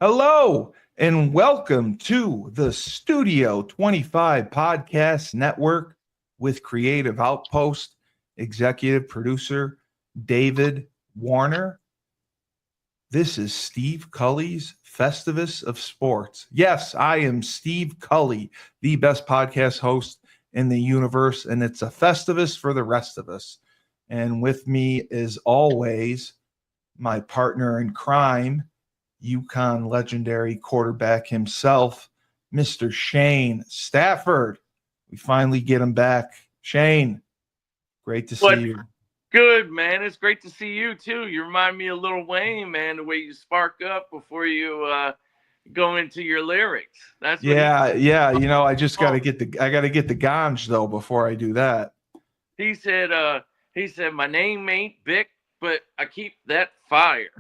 Hello, and welcome to the Studio 25 Podcast Network with Creative Outpost, executive producer David Warner. This is Steve Cully's Festivus of Sports. Yes, I am Steve Cully, the best podcast host in the universe, and it's a Festivus for the rest of us. And with me, as always, my partner in crime, UConn legendary quarterback himself, Mr. Shane Stafford. We finally get him back. Shane, great to see you. Good, man. It's great to see you, too. You remind me of Lil Wayne, man, the way you spark up before you go into your lyrics. That's yeah. You know, I just got to get the ganj, though, before I do that. He said, my name ain't Bick, but I keep that fire.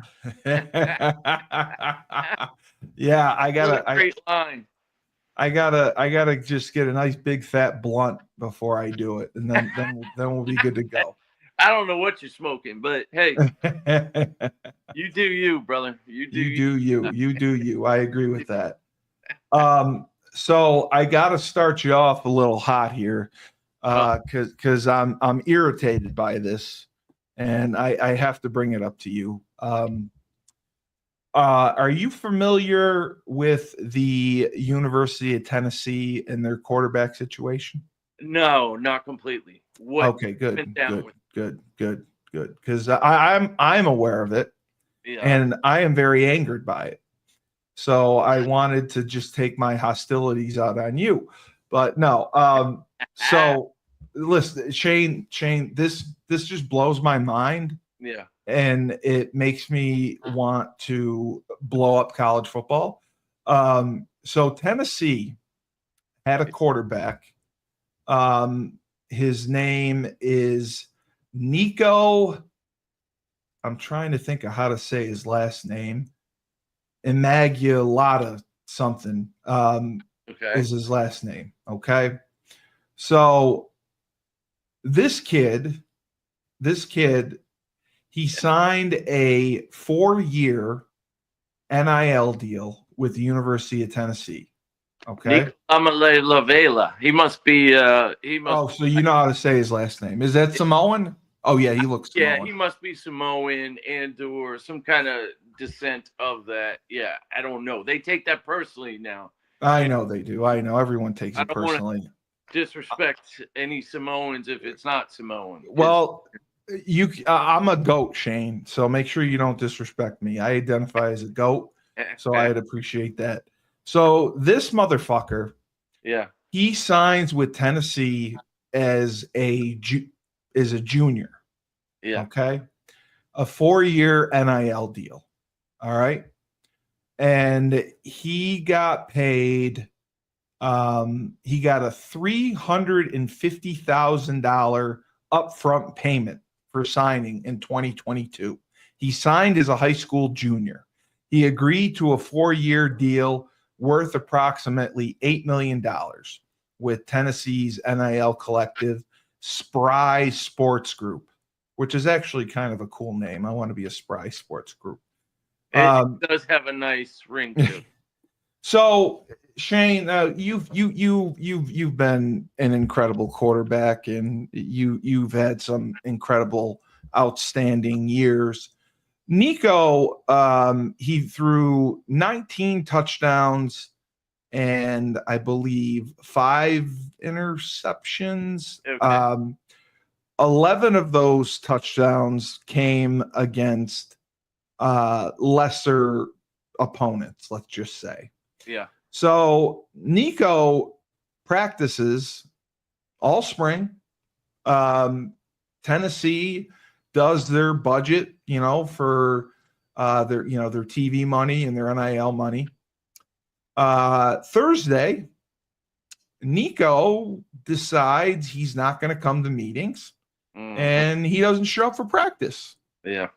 Yeah, I gotta. Great line. I gotta just get a nice big fat blunt before I do it, and then we'll be good to go. I don't know what you're smoking, but hey, you do you, brother. You do you. I agree with that. So I gotta start you off a little hot here, because I'm irritated by this. And I have to bring it up to you. Are you familiar with the University of Tennessee and their quarterback situation? No, not completely. Okay, good. Because I'm aware of it, and I am very angered by it. So I wanted to just take my hostilities out on you, but no. So listen, Shane, this just blows my mind. Yeah. And it makes me want to blow up college football. So Tennessee had a quarterback. His name is Nico. I'm trying to think of how to say his last name. Immaculata something is his last name. Okay. So this kid, he signed a 4-year NIL deal with the University of Tennessee. Okay. Amale Lavela. He must be. So you know how to say his last name? Is that Samoan? Oh yeah, he looks Samoan. Yeah, he must be Samoan or some kind of descent of that. Yeah, I don't know. They take that personally now. I know they do. I know everyone takes it personally. Disrespect any Samoans if it's not Samoan. Well, I'm a goat, Shane, so make sure you don't disrespect me. I identify as a goat, so I'd appreciate that. So this motherfucker, he signs with Tennessee as a junior. Yeah. Okay. A 4-year NIL deal. All right. And he got paid. He got a $350,000 upfront payment for signing in 2022. He signed as a high school junior. He agreed to a 4-year deal worth approximately $8 million with Tennessee's NIL collective, Spry Sports Group, which is actually kind of a cool name. I want to be a Spry Sports Group. It does have a nice ring to it. So, Shane, you've been an incredible quarterback, and you've had some incredible, outstanding years. Nico, he threw 19 touchdowns and I believe 5 interceptions. Okay. 11 of those touchdowns came against lesser opponents, let's just say. Yeah. So Nico practices all spring. Tennessee does their budget, for their TV money and their NIL money. Thursday, Nico decides he's not going to come to meetings, and he doesn't show up for practice. Yeah.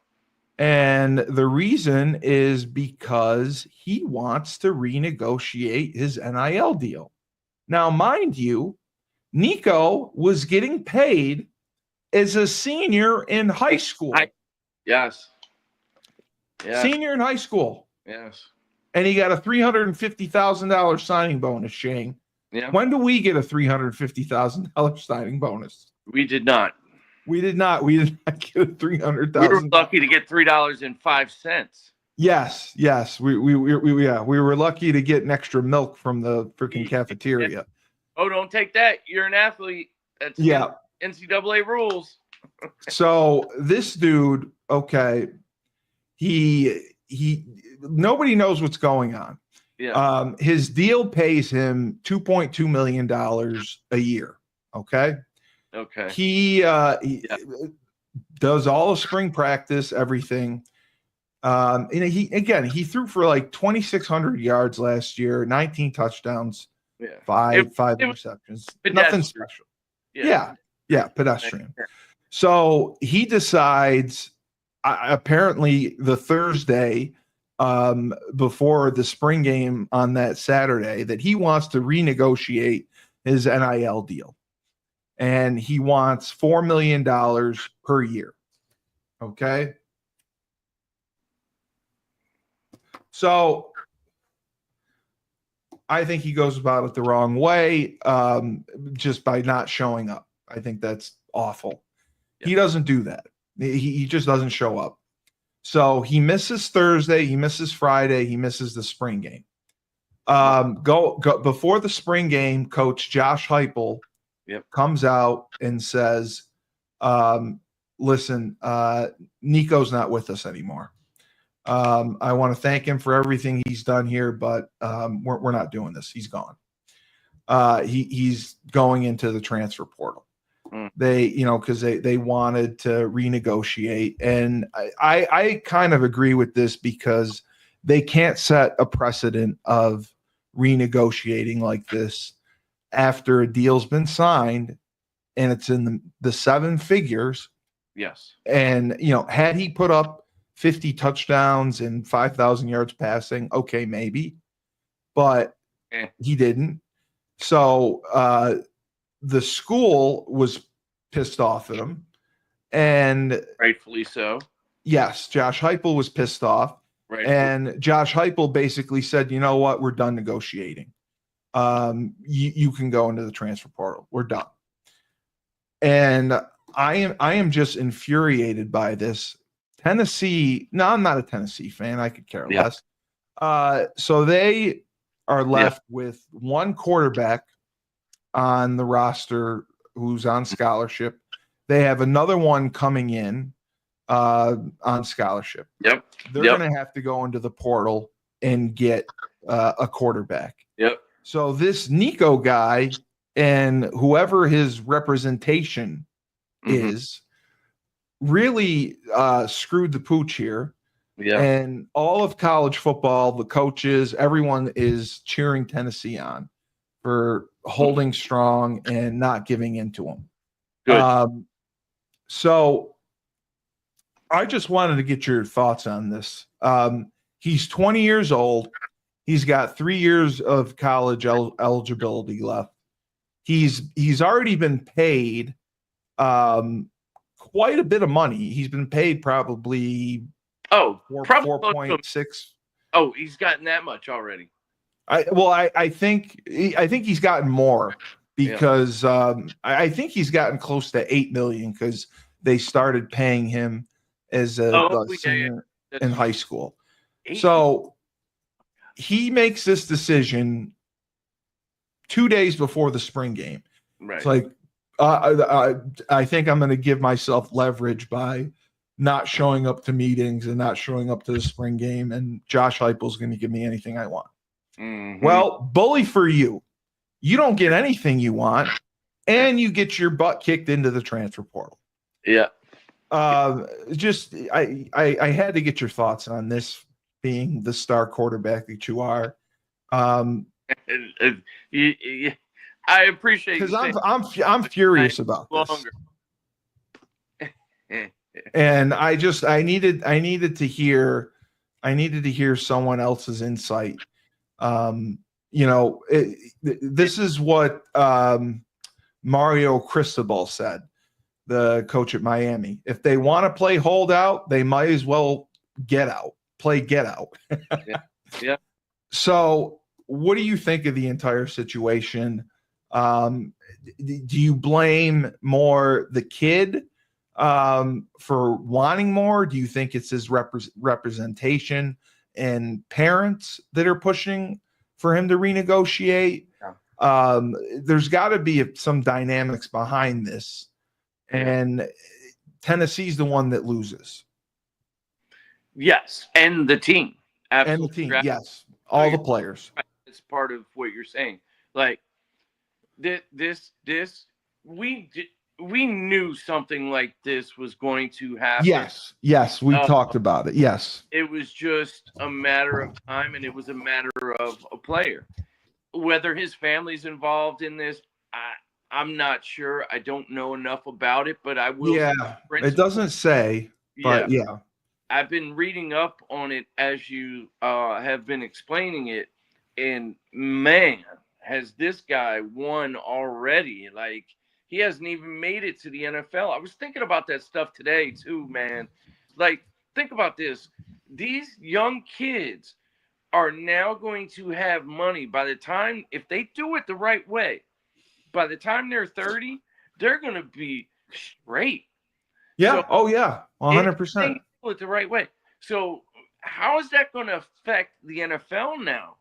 And the reason is because he wants to renegotiate his NIL deal. Now, mind you, Nico was getting paid as a senior in high school. Yes. Yeah. Senior in high school. Yes. And he got a $350,000 signing bonus, Shane. Yeah. When do we get a $350,000 signing bonus? We did not. We did not. We did not get a $300,000. We were lucky to get $3.05. Yes. We were lucky to get an extra milk from the freaking cafeteria. Oh, don't take that. You're an athlete. That's NCAA rules. So this dude, okay, he nobody knows what's going on. Yeah. His deal pays him $2.2 million a year. Okay. He does all of spring practice, everything. And he threw for like 2,600 yards last year, 19 touchdowns, five interceptions, nothing special. Yeah, pedestrian. So he decides, apparently the Thursday before the spring game on that Saturday, that he wants to renegotiate his NIL deal. And he wants $4 million per year. Okay. So I think he goes about it the wrong way, just by not showing up. I think that's awful. Yeah. He doesn't do that. He just doesn't show up. So he misses Thursday, he misses Friday, he misses the spring game. Go before the spring game, Coach Josh Heupel comes out and says, listen, Nico's not with us anymore. I want to thank him for everything he's done here, but we're not doing this. He's gone. He's going into the transfer portal. Because they wanted to renegotiate. And I kind of agree with this, because they can't set a precedent of renegotiating like this after a deal's been signed and it's in the seven figures. Yes. And, had he put up 50 touchdowns and 5,000 yards passing, okay, maybe, but he didn't. So the school was pissed off at him, and rightfully so. Yes, Josh Heupel was pissed off, and Josh Heupel basically said, "You know what? We're done negotiating. You can go into the transfer portal. We're done." And I am just infuriated by this. Tennessee. No, I'm not a Tennessee fan. I could care less. So they are left with one quarterback on the roster who's on scholarship. They have another one coming in on scholarship. Yep. They're going to have to go into the portal and get a quarterback. Yep. So this Nico guy and whoever his representation is really screwed the pooch here. Yeah. And all of college football, the coaches, everyone is cheering Tennessee on for holding strong and not giving in to them. Good. So I just wanted to get your thoughts on this. He's 20 years old. He's got 3 years of college eligibility left. He's already been paid quite a bit of money. He's been paid probably 4.6. Oh, he's gotten that much already. I think he's gotten more, because I think he's gotten close to $8 million, because they started paying him as a senior in high school. So he makes this decision 2 days before the spring game. Right. It's like, I think I'm going to give myself leverage by not showing up to meetings and not showing up to the spring game, and Josh Heupel's going to give me anything I want. Mm-hmm. Well, bully for you. You don't get anything you want, and you get your butt kicked into the transfer portal. Yeah. I had to get your thoughts on this, being the star quarterback that you are. I appreciate, because I'm furious about this. And I needed to hear someone else's insight. This is what Mario Cristobal said, the coach at Miami. If they want to play holdout, they might as well get out. play get out. Yeah. So what do you think of the entire situation? Do you blame more the kid for wanting more? Do you think it's his representation and parents that are pushing for him to renegotiate? There's got to be some dynamics behind this, and Tennessee's the one that loses. Yes, and the team. Absolutely. And the team, yes. All the players. It's part of what you're saying. Like this we knew something like this was going to happen. Yes, we talked about it. Yes. It was just a matter of time, and it was a matter of a player. Whether his family's involved in this, I'm not sure. I don't know enough about it, but I will. Yeah, it doesn't say, but yeah. I've been reading up on it as you have been explaining it, and man, has this guy won already. Like, he hasn't even made it to the NFL. I was thinking about that stuff today too, man. Like, think about this. These young kids are now going to have money by the time, if they do it the right way, by the time they're 30, they're going to be straight. Yeah. So, 100%. It the right way. So how is that going to affect the NFL now?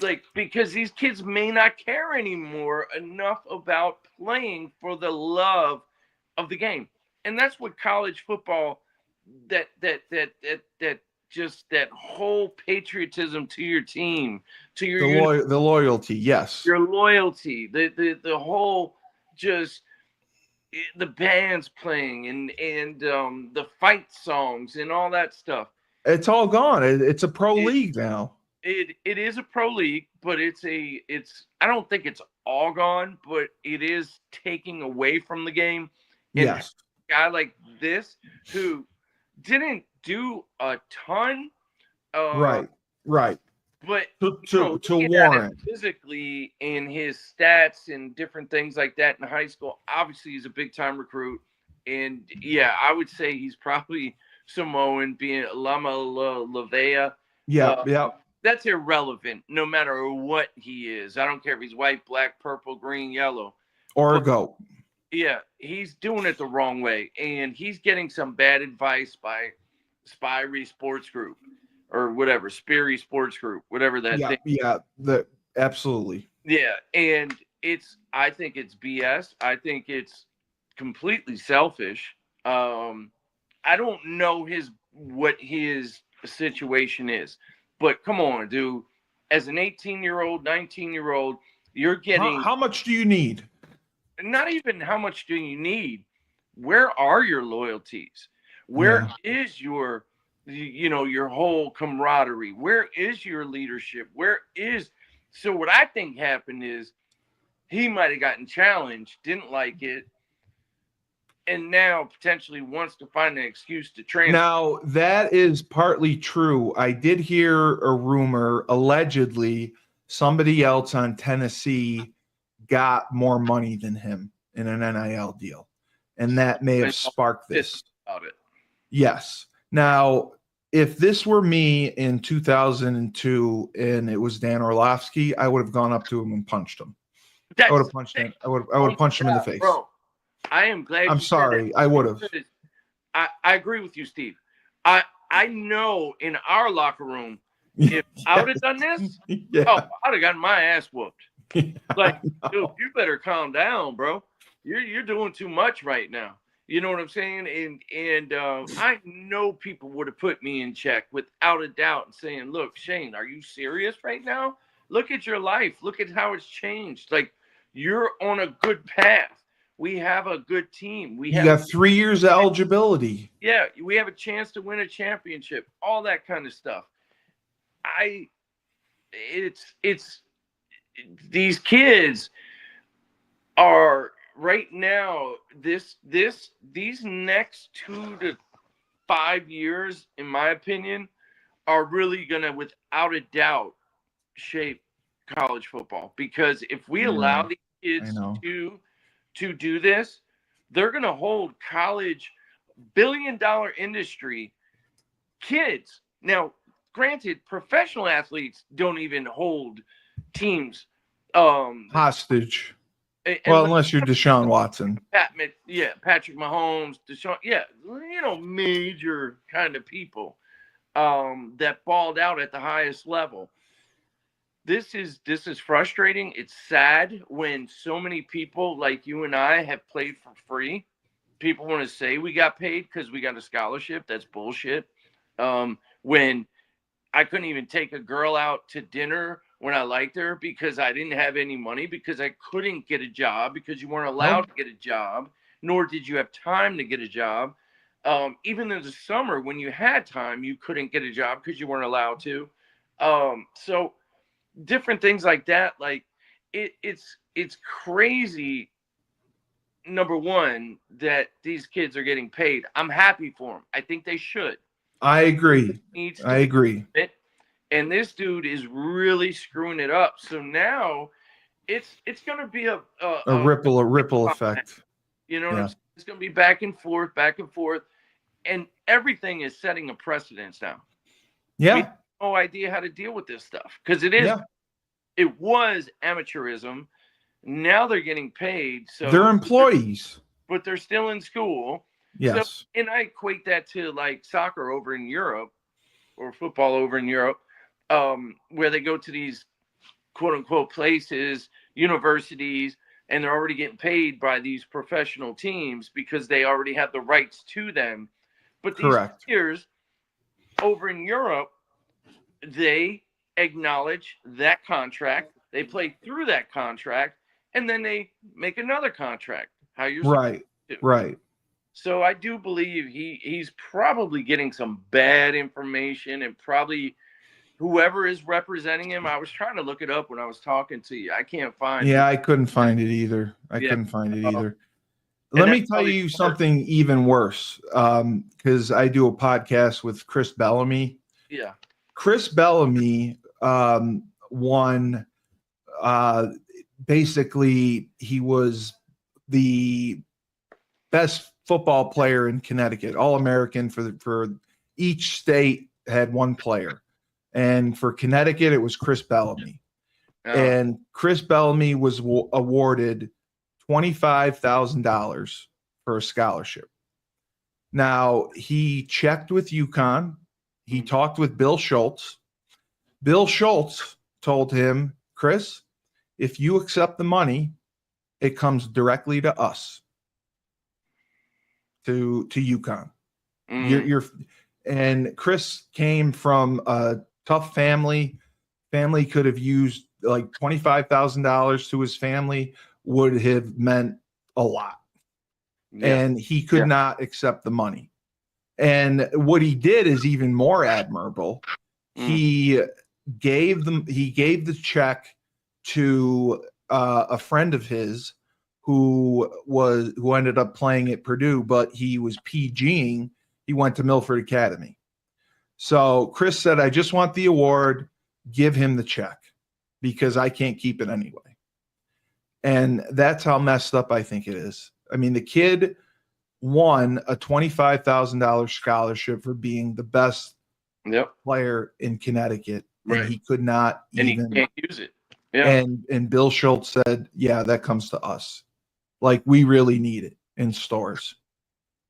Like, because these kids may not care anymore enough about playing for the love of the game. And that's what college football, that just that whole patriotism to your team, to your the loyalty, yes. Your loyalty, the whole just the bands playing and the fight songs and all that stuff. It's all gone. It's a pro league now. It is a pro league, but I don't think it's all gone, but it is taking away from the game. And yes. A guy like this who didn't do a ton. Right. But to warrant physically in his stats and different things like that in high school, obviously he's a big time recruit. And yeah, I would say he's probably Samoan, being Lama Lavea. Yeah. That's irrelevant no matter what he is. I don't care if he's white, black, purple, green, yellow. Or a goat. Yeah, he's doing it the wrong way. And he's getting some bad advice by Spirey Sports Group. Or whatever, Sperry Sports Group, whatever that thing. Yeah, absolutely. Yeah, and I think it's BS. I think it's completely selfish. I don't know what his situation is, but come on, dude. As an 18-year-old, 19-year-old, you're getting. How much do you need? Not even how much do you need. Where are your loyalties? Where is your whole camaraderie? Where is your leadership? So what I think happened is he might have gotten challenged, didn't like it, and now potentially wants to find an excuse to transfer. Now, that is partly true. I did hear a rumor, allegedly, somebody else on Tennessee got more money than him in an NIL deal, and that may have sparked this. About it. Yes. Now, if this were me in 2002 and it was Dan Orlovsky, I would have gone up to him and punched him. I would have punched him. I would have punched him in the face. Bro, I am glad. I'm sorry. I would have. I agree with you, Steve. I know in our locker room, if I would have done this, I'd have gotten my ass whooped. Like, dude, you better calm down, bro. You're doing too much right now. You know what I'm saying? And I know people would have put me in check without a doubt and saying, look, Shane, are you serious right now? Look at your life. Look at how it's changed. Like, you're on a good path. We have a good team. You got 3 years of eligibility. Yeah, we have a chance to win a championship. All that kind of stuff. It's these kids are right now, these next 2 to 5 years, in my opinion, are really gonna, without a doubt, shape college football. Because if we allow the kids to do this, they're gonna hold college billion-dollar industry kids Now, granted, professional athletes don't even hold teams hostage. Well, unless unless you're Deshaun Watson. Patrick Mahomes, Deshaun, major kind of people that balled out at the highest level. This is frustrating. It's sad when so many people like you and I have played for free. People want to say we got paid because we got a scholarship. That's bullshit. When I couldn't even take a girl out to dinner when I liked her because I didn't have any money, because I couldn't get a job, because you weren't allowed to get a job, nor did you have time to get a job. Even in the summer when you had time, you couldn't get a job because you weren't allowed to. So different things like that. Like it's crazy. Number one, that these kids are getting paid. I'm happy for them. I think they should. I agree. I agree. And this dude is really screwing it up. So now it's going to be a ripple effect. You know what I'm saying? It's going to be back and forth, and everything is setting a precedence now. Yeah. We have no idea how to deal with this stuff because it was amateurism. Now they're getting paid. So they're employees, but they're still in school. Yes. So, and I equate that to like soccer over in Europe or football over in Europe, where they go to these quote unquote places, universities, and they're already getting paid by these professional teams because they already have the rights to them. But these players over in Europe, they acknowledge that contract, they play through that contract, and then they make another contract. How you're right. So I do believe he's probably getting some bad information, and probably whoever is representing him. I was trying to look it up when I was talking to you. I can't find. Yeah, I couldn't find it either. Let me tell you something even worse, because I do a podcast with Chris Bellamy. Yeah. Chris Bellamy won. Basically, he was the best football player in Connecticut, All-American for each state had one player. And for Connecticut, it was Chris Bellamy. And Chris Bellamy was awarded $25,000 for a scholarship. Now, he checked with UConn. He talked with Bill Schultz. Bill Schultz told him, Chris, if you accept the money, it comes directly to us, to UConn. And Chris came from a tough family. Family could have used like $25,000 to his family would have meant a lot. Yeah. And he could not accept the money. And what he did is even more admirable. He gave the check to a friend of his who ended up playing at Purdue, but he was PGing. He went to Milford Academy. So Chris said, I just want the award. Give him the check because I can't keep it anyway. And that's how messed up I think it is. I mean, the kid won a $25,000 scholarship for being the best player in Connecticut. Right. And he could not and even he can't use it. Yeah. And Bill Schultz said, yeah, that comes to us. Like, we really need it in stores.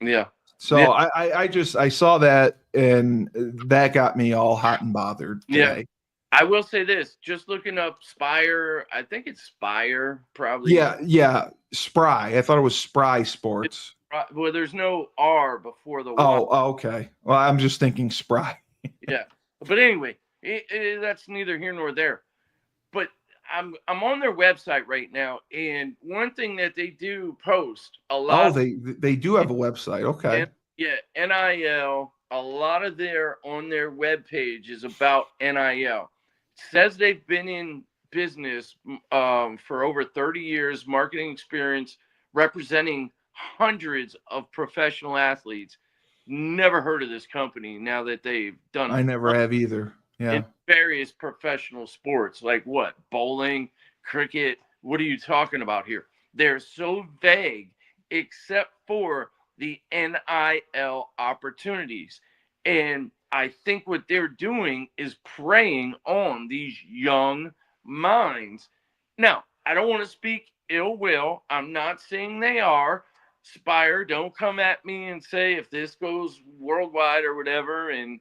Yeah. So yeah. I saw that, and that got me all hot and bothered today. Yeah. I will say this, just looking up Spire, I think it's Spire, probably. Yeah. Spry. I thought it was Spry Sports. Well, there's no R before the Y. Oh, okay. Well, I'm just thinking Spry. Yeah. But anyway, that's neither here nor there. But I'm on their website right now, and one thing that they do post a lot. Oh, they do have a website. Okay. NIL. A lot of on their webpage is about NIL. It says they've been in business for over 30 years, marketing experience, representing hundreds of professional athletes. Never heard of this company now that they've done. I never have either. Yeah. In various professional sports, like what? Bowling, cricket. What are you talking about here? They're so vague, except for the NIL opportunities. And I think what they're doing is preying on these young minds. Now, I don't want to speak ill will. I'm not saying they are. Spire, don't come at me and say if this goes worldwide or whatever, and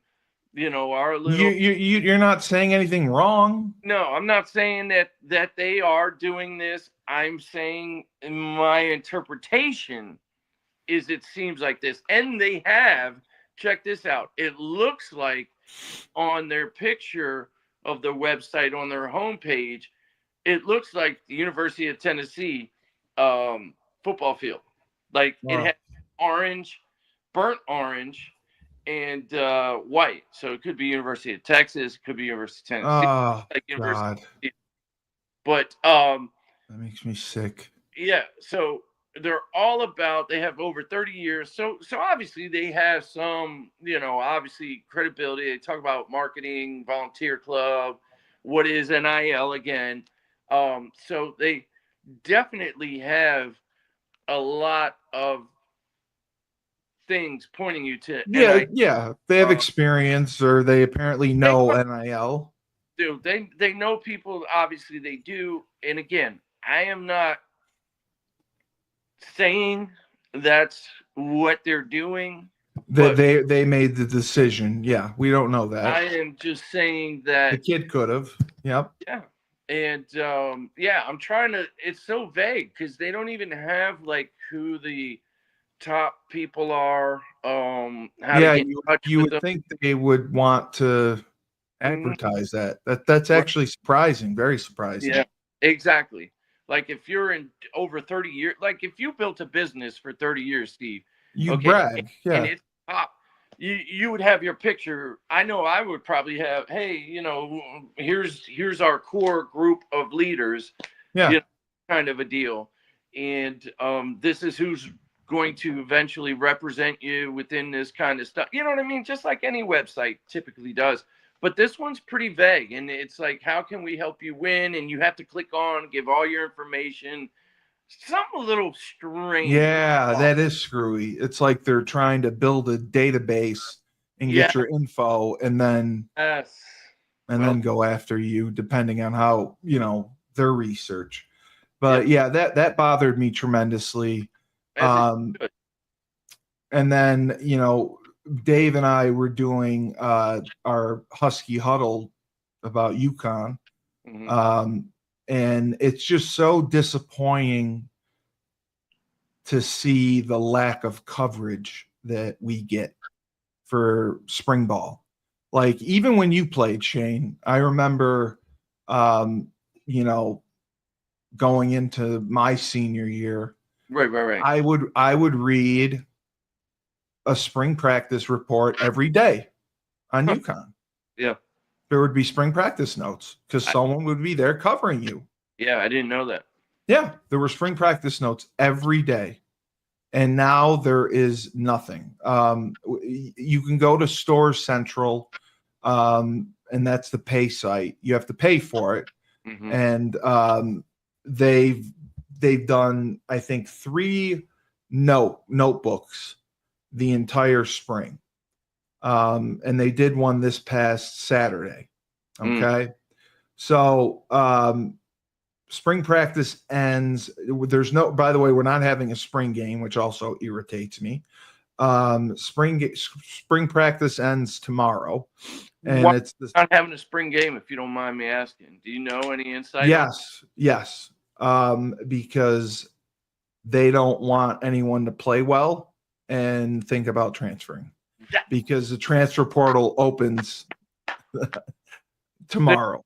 our little. You're not saying anything wrong. No, I'm not saying that they are doing this. I'm saying my interpretation is it seems like this, and they have. Check this out. It looks like on their picture of their website on their homepage, it looks like the University of Tennessee football field. Like it has orange, burnt orange, and white. So it could be University of Texas, it could be University of Tennessee. Oh, like God. But that makes me sick. Yeah, so they're all about, they have over 30 years. So obviously they have some, obviously credibility. They talk about marketing, volunteer club, what is NIL again. So they definitely have a lot of things pointing you to NIL. Yeah, they have experience, or they apparently know NIL. Dude, they know people, obviously they do. And again, I am not saying that's what they're doing. They made the decision. Yeah, we don't know that. I am just saying that the kid could have. Yep. Yeah. And I'm trying to, it's so vague because they don't even have like who the top people are. You would think they would want to advertise that. That's actually surprising, very surprising. Yeah, exactly. Like if you're in over 30 years, like if you built a business for 30 years, Steve, you brag, and it's top, you would have your picture. I know I would probably have, hey, here's our core group of leaders, kind of a deal, and this is who's going to eventually represent you within this kind of stuff. You know what I mean? Just like any website typically does. But this one's pretty vague, and it's like, how can we help you win? And you have to click on, give all your information. Something a little strange. Yeah, that is screwy. It's like they're trying to build a database and get your info, and then then go after you, depending on how their research. But that bothered me tremendously. And then Dave and I were doing our Husky huddle about UConn. Mm-hmm. And it's just so disappointing to see the lack of coverage that we get for spring ball. Like, even when you played, Shane, I remember, going into my senior year. Right. I would read a spring practice report every day on UConn. Yeah. There would be spring practice notes because someone would be there covering you. Yeah, I didn't know that. Yeah, there were spring practice notes every day. And now there is nothing. You can go to Store Central, and that's the pay site. You have to pay for it. Mm-hmm. And they've done, I think, 3 notebooks the entire spring. And they did one this past Saturday. Okay. So spring practice ends. By the way, we're not having a spring game, which also irritates me. Spring practice ends tomorrow. And it's not having a spring game, if you don't mind me asking. Do you know any insight? Yes. Because they don't want anyone to play well and think about transferring, because the transfer portal opens tomorrow.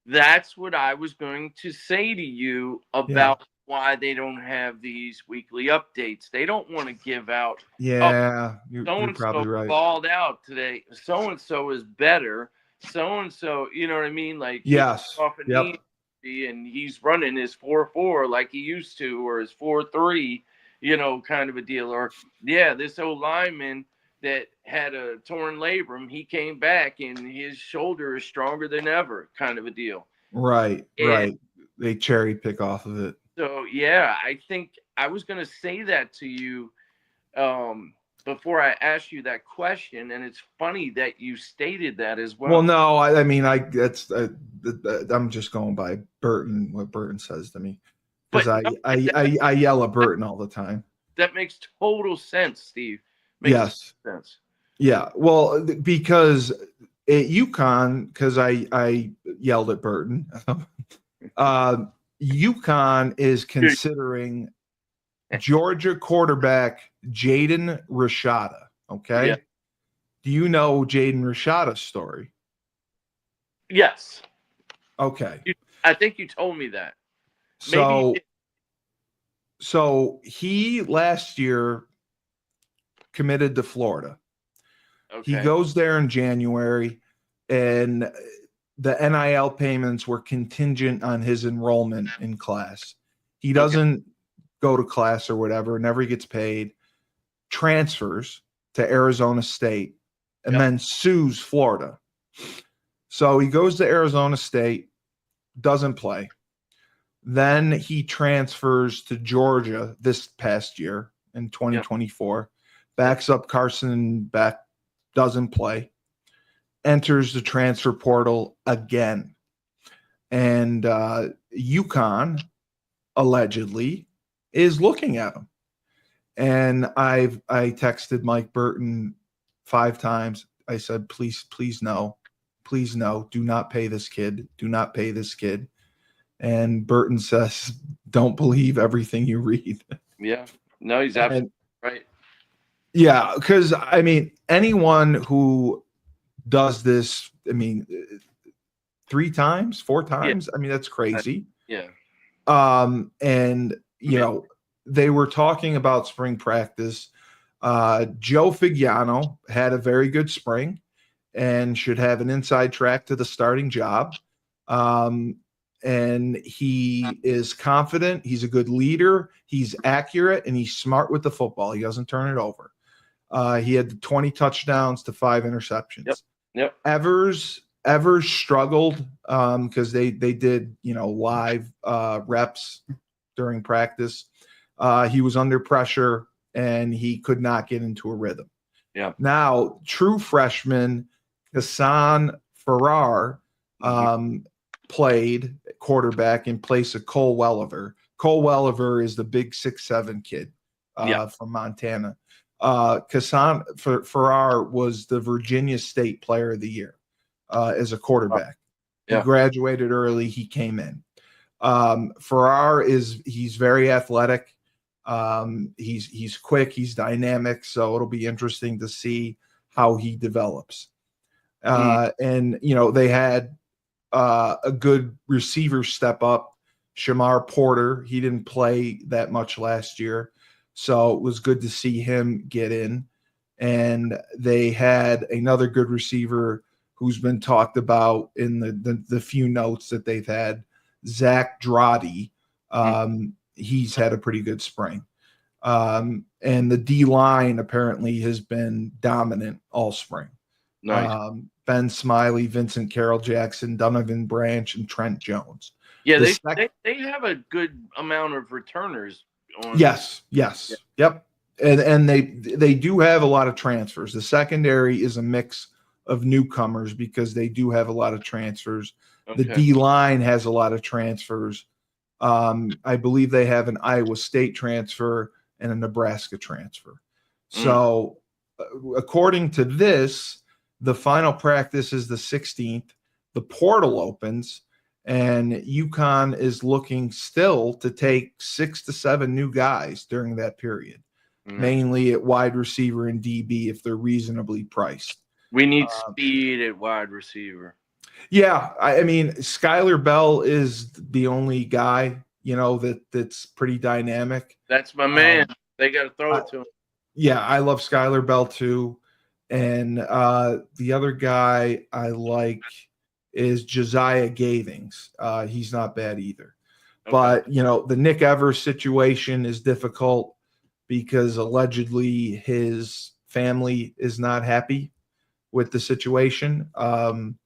That's what I was going to say to you about why they don't have these weekly updates. They don't want to give out. Yeah, you're probably right. Balled out today. So-and-so is better. So-and-so, you know what I mean? Like, yes. And he's running his 4.4 like he used to, or his 4.3, kind of a deal. Or, this old lineman that had a torn labrum, he came back and his shoulder is stronger than ever, kind of a deal. Right. They cherry pick off of it. So, I think I was going to say that to you. before I asked you that question, and it's funny that you stated that as well. Well, no, I mean, I'm just going by Burton, what Burton says to me, because But I yell at Burton all the time. that makes total sense, Steve. Yes. Sense. Yeah. Well, because at UConn, because I yelled at Burton, UConn is considering Georgia quarterback Jaden Rashada. Okay. Yeah. Do you know Jaden Rashada's story? Yes. Okay. I think you told me that. So he last year committed to Florida. Okay. He goes there in January, and the NIL payments were contingent on his enrollment in class. He doesn't go to class or whatever, never gets paid, transfers to Arizona State, and then sues Florida. So he goes to Arizona State, doesn't play. Then he transfers to Georgia this past year in 2024, backs up Carson Beck, doesn't play, enters the transfer portal again. And UConn allegedly is looking at him. And I texted Mike Burton 5 times. I said, please no, do not pay this kid. Do not pay this kid. And Burton says, don't believe everything you read. Yeah. No, he's absolutely right. Yeah, because, I mean, anyone who does this, I mean, 3 times, 4 times, I mean, that's crazy. Yeah. And, you know, they were talking about spring practice. Joe Figiano had a very good spring and should have an inside track to the starting job. And he is confident. He's a good leader. He's accurate, and he's smart with the football. He doesn't turn it over. He had 20 touchdowns to 5 interceptions. Yep. Evers struggled because they did, you know, live reps during practice. He was under pressure, and he could not get into a rhythm. Yeah. Now, true freshman Hassan Farrar played quarterback in place of Cole Welliver. Cole Welliver is the big 6'7" kid from Montana. Hassan Farrar was the Virginia State Player of the Year as a quarterback. He graduated early. He came in. Farrar he's very athletic. He's quick. He's dynamic. So it'll be interesting to see how he develops. And, you know, they had a good receiver step up. Shamar Porter, he didn't play that much last year, so it was good to see him get in. And they had another good receiver who's been talked about in the few notes that they've had, Zach Droddy. He's had a pretty good spring. And the D-line apparently has been dominant all spring. Nice. Ben Smiley, Vincent Carroll Jackson, Donovan Branch, and Trent Jones. Yeah, they have a good amount of returners. Yes. Yep. And they do have a lot of transfers. The secondary is a mix of newcomers because they do have a lot of transfers. The D-line has a lot of transfers. I believe they have an Iowa State transfer and a Nebraska transfer. So according to this, the final practice is the 16th. The portal opens, and UConn is looking still to take 6 to 7 new guys during that period, mainly at wide receiver and DB if they're reasonably priced. We need speed at wide receiver. Yeah, I mean, Skylar Bell is the only guy, you know, that's pretty dynamic. That's my man. They got to throw it to him. Yeah, I love Skylar Bell too. And the other guy I like is Josiah Gavings. He's not bad either. But, you know, the Nick Evers situation is difficult because allegedly his family is not happy with the situation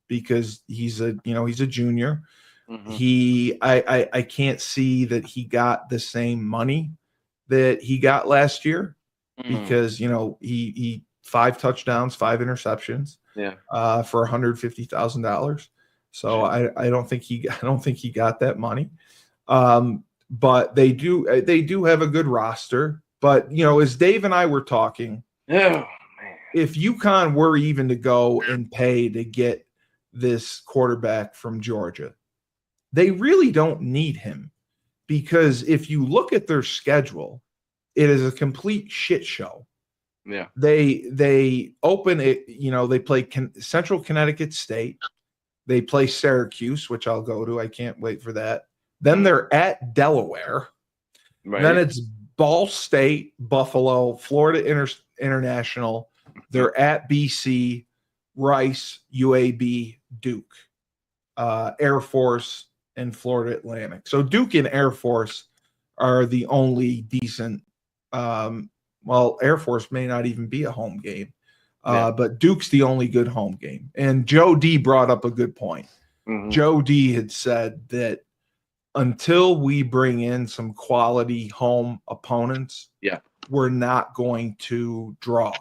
because he's a junior. I can't see that he got the same money that he got last year. because, he 5 touchdowns, 5 interceptions, for $150,000. So I don't think he got that money. But they do have a good roster. But, as Dave and I were talking, if UConn were even to go and pay to get this quarterback from Georgia, they really don't need him, because if you look at their schedule, it is a complete shit show. Yeah. They open it, they play Central Connecticut State. They play Syracuse, which I'll go to. I can't wait for that. Then they're at Delaware. Right. Then it's Ball State, Buffalo, Florida International. They're at BC, Rice, UAB, Duke, Air Force, and Florida Atlantic. So Duke and Air Force are the only decent. Air Force may not even be a home game, but Duke's the only good home game. And Joe D brought up a good point. Mm-hmm. Joe D had said that until we bring in some quality home opponents, we're not going to draw,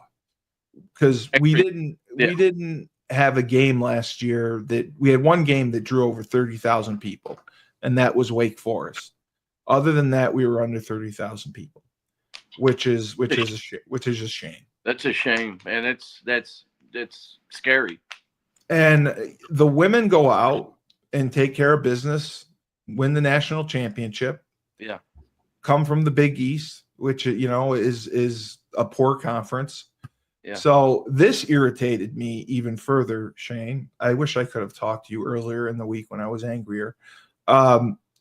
because we didn't have a game last year that we had one game that drew over 30,000 people, and that was Wake Forest. Other than that, we were under 30,000 people, which is a shame. That's a shame, and that's scary. And the women go out and take care of business, win the national championship. Yeah. Come from the Big East, which, is a poor conference. Yeah. So this irritated me even further, Shane. I wish I could have talked to you earlier in the week when I was angrier.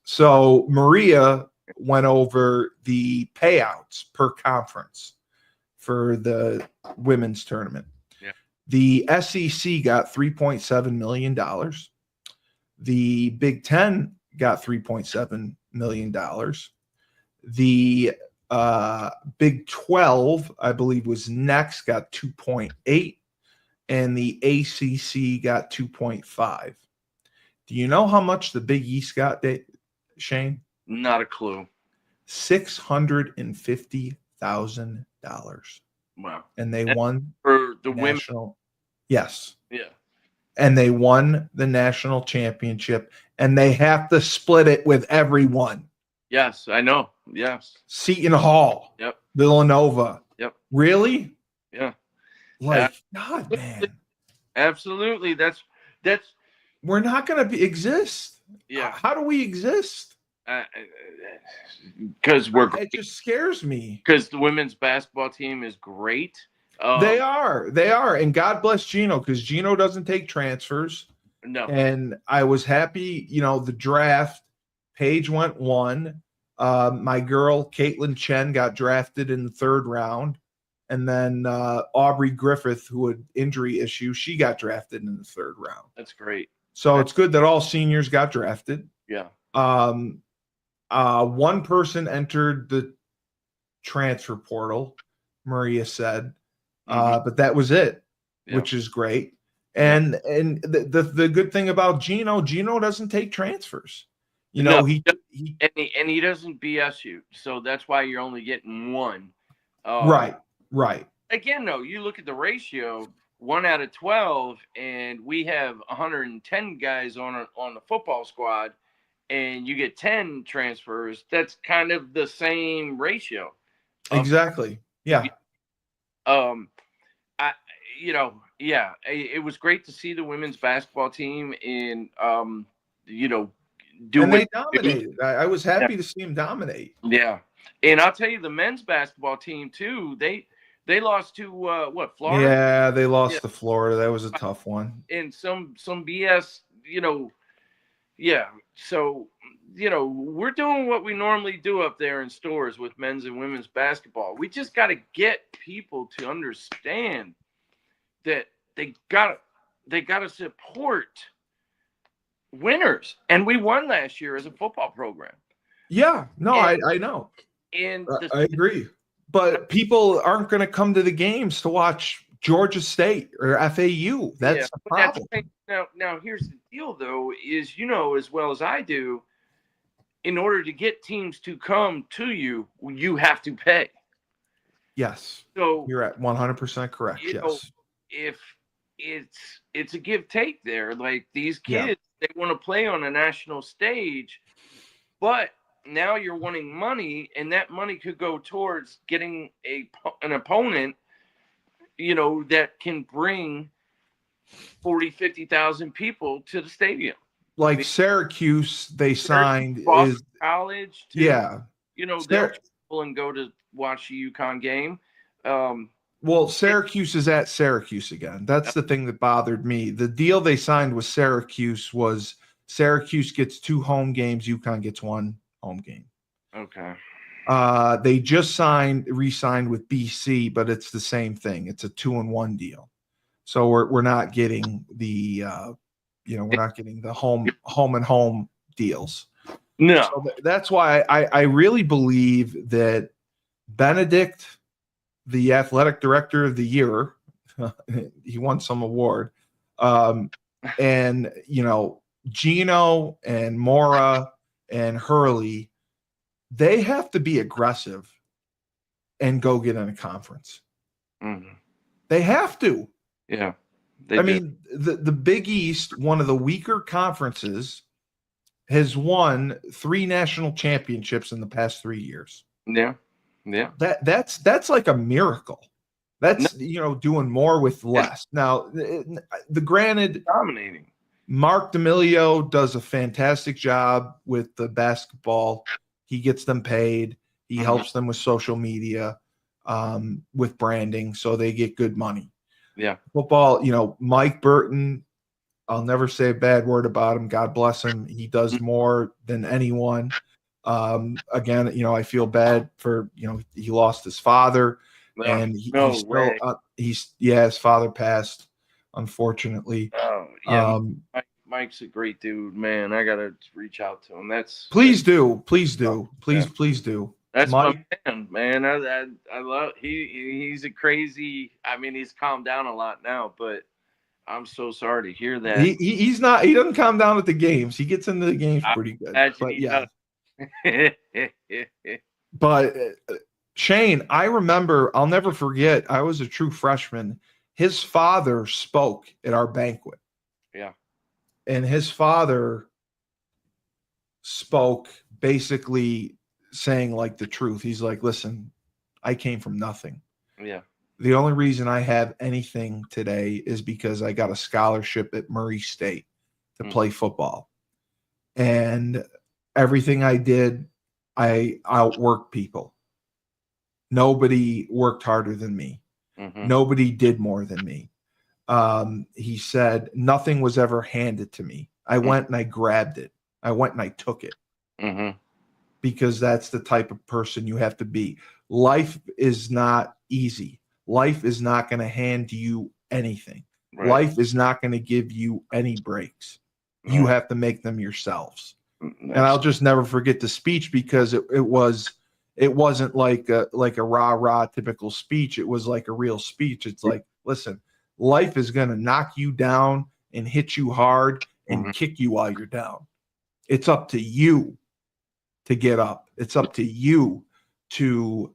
So Maria went over the payouts per conference for the women's tournament. Yeah. The SEC got $3.7 million. The Big Ten got $3.7 million. The Big 12, I believe, was next, got 2.8, and the ACC got 2.5. Do you know how much the Big East got, Shane? Not a clue. $650,000. Wow. And they won for the national, women. Yes. Yeah. And they won the national championship, and they have to split it with everyone. Yes, I know. Yes. Seton Hall. Yep. Villanova. Yep. Really? Yeah. God, man. Absolutely. That's. We're not going to exist. Yeah. How do we exist? Because it just scares me. Because the women's basketball team is great. They are, and God bless Gino, because Gino doesn't take transfers. No. And I was happy, the draft. Paige went 1. My girl Caitlin Chen got drafted in the 3rd round, and then Aubrey Griffith, who had injury issues, she got drafted in the 3rd round. That's great. So it's good that all seniors got drafted. Yeah. One person entered the transfer portal, Maria said, but that was it, which is great. And the good thing about Gino doesn't take transfers. He doesn't BS you, so that's why you're only getting 1. Right. Again, though, you look at the ratio, 1 out of 12, and we have 110 guys on the football squad, and you get 10 transfers. That's kind of the same ratio. Exactly. Yeah. It was great to see the women's basketball team in, and they dominated. I was happy to see them dominate. Yeah. And I'll tell you, the men's basketball team too, they lost to Florida? Yeah, they lost to Florida. That was a tough one. And some BS, So, we're doing what we normally do up there in stores with men's and women's basketball. We just got to get people to understand that they got to support winners. And we won last year as a football program. Yeah, no, I know. And I agree. But people aren't going to come to the games to watch Georgia State or FAU. That's the problem. Now, here's the deal, though, is as well as I do, in order to get teams to come to you, you have to pay. Yes. So You're at 100% correct. you Yes. know, if it's a give take there, like these Yeah. kids, they want to play on a national stage, but now you're wanting money, and that money could go towards getting an opponent, that can bring 40,000-50,000 people to the stadium. Like Syracuse, they signed Boston is College too. yeah. They'll travel and go to watch the UConn game. Well, Syracuse is at Syracuse again. That's the thing that bothered me. The deal they signed with Syracuse was Syracuse gets 2 home games, UConn gets 1 home game. Okay. They just re-signed with BC, but it's the same thing. It's a 2-1 deal. So we're not getting the we're not getting the home and home deals. No. So that's why I really believe that Benedict, the athletic director of the year, he won some award, and Gino and Mora and Hurley, they have to be aggressive and go get in a conference. Mm-hmm. They have to. Yeah. I mean, the Big East, one of the weaker conferences, has won 3 national championships in the past 3 years. Yeah. Yeah. That's like a miracle. That's doing more with less. Now, the granted, dominating. Mark D'Amelio does a fantastic job with the basketball. He gets them paid. He helps them with social media, with branding, so they get good money. Yeah. Football, Mike Burton, I'll never say a bad word about him. God bless him. He does more than anyone. Again, I feel bad for, he lost his father, and his father passed, unfortunately. Oh, yeah. Mike's a great dude, man. I gotta reach out to him. Please do. Please do. Please do. That's Mike, my man. I love he's a crazy. I mean, he's calmed down a lot now, but I'm so sorry to hear that. He's not. He doesn't calm down at the games. He gets into the games pretty good. But yeah. But Shane, I remember. I'll never forget. I was a true freshman. His father spoke at our banquet. Yeah. And his father spoke basically saying like the truth. He's like, listen, I came from nothing. Yeah. The only reason I have anything today is because I got a scholarship at Murray State to play football. And everything I did, I outworked people. Nobody worked harder than me. Nobody did more than me. He said, nothing was ever handed to me. I went and I grabbed it. I went and I took it. Because that's the type of person you have to be. Life is not easy. Life is not going to hand you anything. Right. Life is not going to give you any breaks. You have to make them yourselves. And I'll just never forget the speech, because it wasn't like a rah-rah typical speech. It was like a real speech. It's like, listen, life is going to knock you down and hit you hard and kick you while you're down. It's up to you to get up. It's up to you to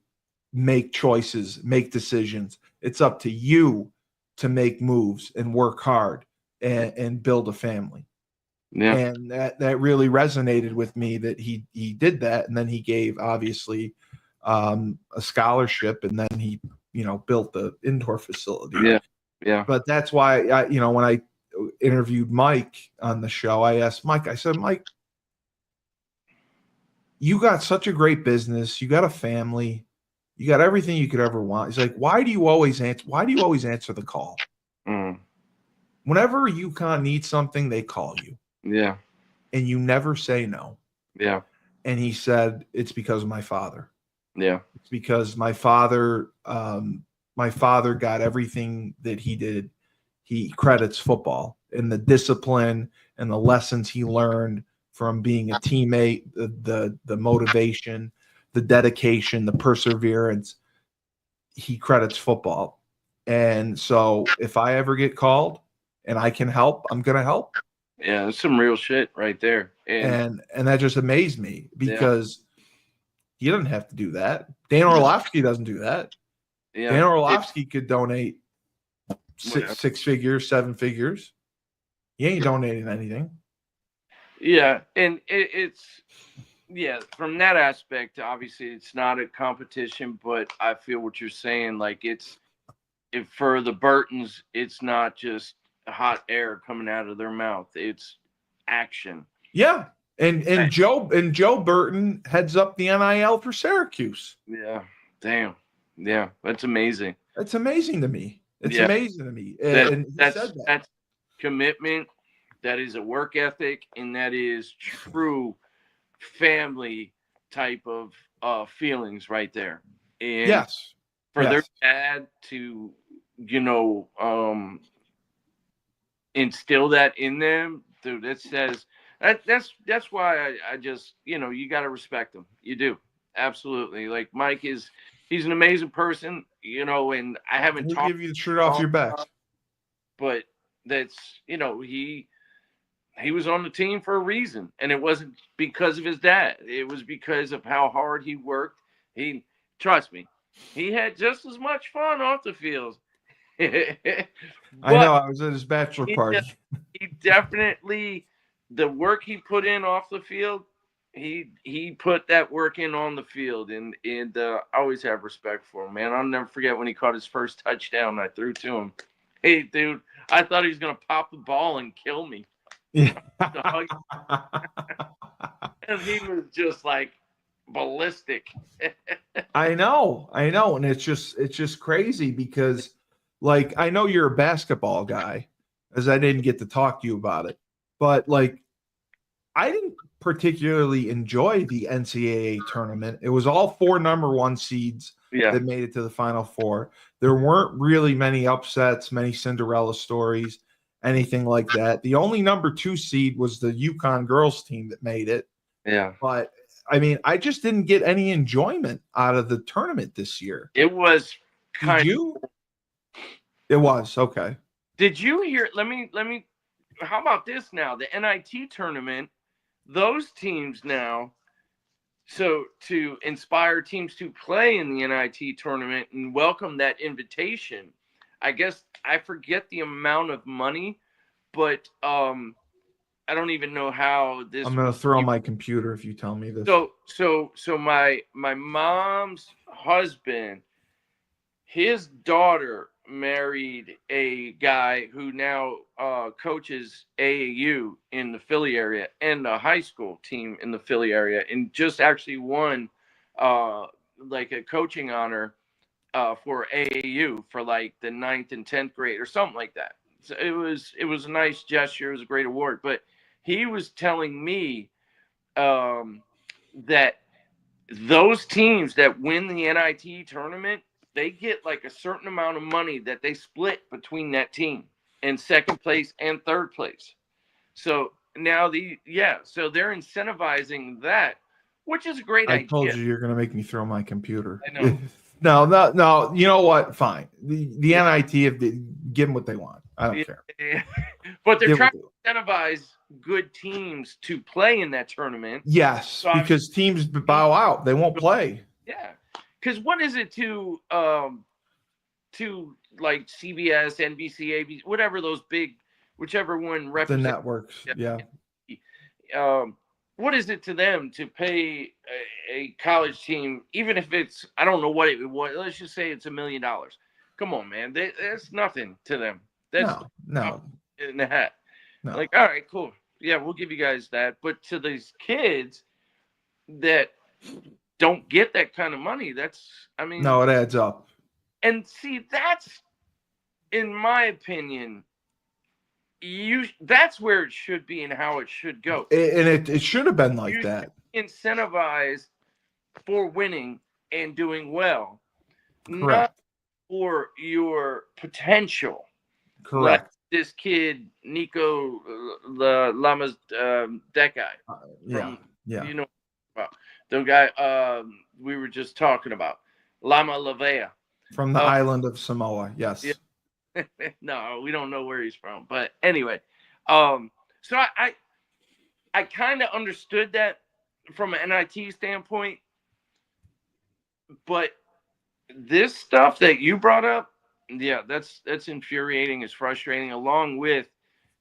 make choices, make decisions. It's up to you to make moves and work hard and build a family. Yeah. And that really resonated with me, that he did that. And then he gave, obviously, a scholarship, and then he, built the indoor facility. Yeah. Yeah. But that's why when I interviewed Mike on the show, I asked Mike, I said, Mike, you got such a great business. You got a family. You got everything you could ever want. He's like, why do you always answer the call? Whenever UConn needs something, they call you. Yeah. And you never say no. Yeah. And he said, it's because of my father. Yeah. It's because my father got everything that he did. He credits football and the discipline and the lessons he learned from being a teammate, the motivation, the dedication, the perseverance. He credits football. And so if I ever get called and I can help, I'm going to help. Yeah, that's some real shit right there. And that just amazed me, because he doesn't have to do that. Dan Orlovsky doesn't do that. Yeah. Dan Orlovsky could donate six figures, 7 figures. He ain't donating anything. Yeah, and it's from that aspect, obviously it's not a competition, but I feel what you're saying. Like for the Burtons, it's not just hot air coming out of their mouth; it's action. Yeah, and Joe Burton heads up the NIL for Syracuse. Yeah, damn, yeah, that's amazing. That's amazing to me. It's amazing to me. And that's commitment. That is a work ethic, and that is true family type of feelings right there. And yes, for their dad to, instill that in them, dude, that says that's why I just, you got to respect them. You do. Absolutely. Like Mike he's an amazing person, and I haven't He'll talked give you the shirt off your back. But that's, he was on the team for a reason, and it wasn't because of his dad. It was because of how hard he worked. Trust me, he had just as much fun off the field. I know. I was at his bachelor party. He definitely, the work he put in off the field, he put that work in on the field, and I always have respect for him, man. I'll never forget when he caught his first touchdown. I threw to him, "Hey, dude, I thought he was gonna pop the ball and kill me." Yeah. And he was just like ballistic. I know, and it's just crazy because, like, I know you're a basketball guy, as I didn't get to talk to you about it, but like, I didn't particularly enjoy the NCAA tournament. It was all 4 number 1 seeds that made it to the Final Four. There weren't really many upsets, many Cinderella stories, anything like that. The only number 2 seed was the UConn girls team that made it. Yeah. But I mean, I just didn't get any enjoyment out of the tournament this year. It was Did you? It was, okay. Did you hear? Let me how about this now? The NIT tournament, those teams now, so to inspire teams to play in the NIT tournament and welcome that invitation, I guess I forget the amount of money, but I don't even know how this. I'm gonna throw my computer if you tell me this. So my mom's husband, his daughter married a guy who now coaches AAU in the Philly area and a high school team in the Philly area, and just actually won like a coaching honor for AAU for like the 9th and 10th grade or something like that. So it was a nice gesture. It was a great award. But he was telling me that those teams that win the NIT tournament, they get like a certain amount of money that they split between that team in 2nd place and 3rd place. So now so they're incentivizing that, which is a great idea. I told you you're going to make me throw my computer. I know. No. You know what? Fine. The NIT, if they give them what they want. I don't care. But they're trying to incentivize good teams to play in that tournament. Yes, so because teams bow out. They won't play. Yeah. Because what is it to like CBS, NBC, ABC, whatever those big, whichever one represents the networks. Yeah. What is it to them to pay a college team, even if it's, I don't know what it was, let's just say it's $1 million. Come on, man. That's nothing to them. That's no. In the hat. No. Like, all right, cool. Yeah, we'll give you guys that. But to these kids that don't get that kind of money, no, it adds up. And see, that's, in my opinion, that's where it should be and how it should go. And it should have been like that. Incentivized for winning and doing well. Correct. Not for your potential. Correct. Like this kid, Nico Lamas, that guy. Yeah. You know about the guy we were just talking about. Lama Lavea. From the island of Samoa, yes. Yeah. No, we don't know where he's from. But anyway, so I kind of understood that from an NIT standpoint, but this stuff that you brought up, yeah, that's infuriating. It's frustrating. Along with,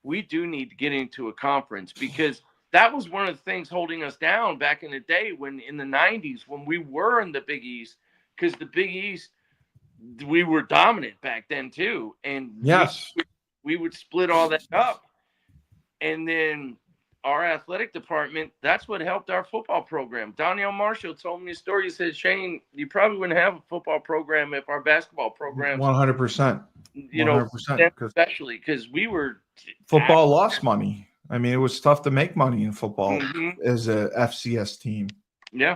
we do need to get into a conference, because that was one of the things holding us down back in the day, when in the 90s, when we were in the Big East, because the Big East, we were dominant back then too, and Yes. we would split all that up, and then our athletic department, that's what helped our football program. Donnell Marshall told me a story. He said, Shane, you probably wouldn't have a football program if our basketball programs, 100%. 100%. especially because we were football lost money. I mean, it was tough to make money in football as a FCS team. Yeah.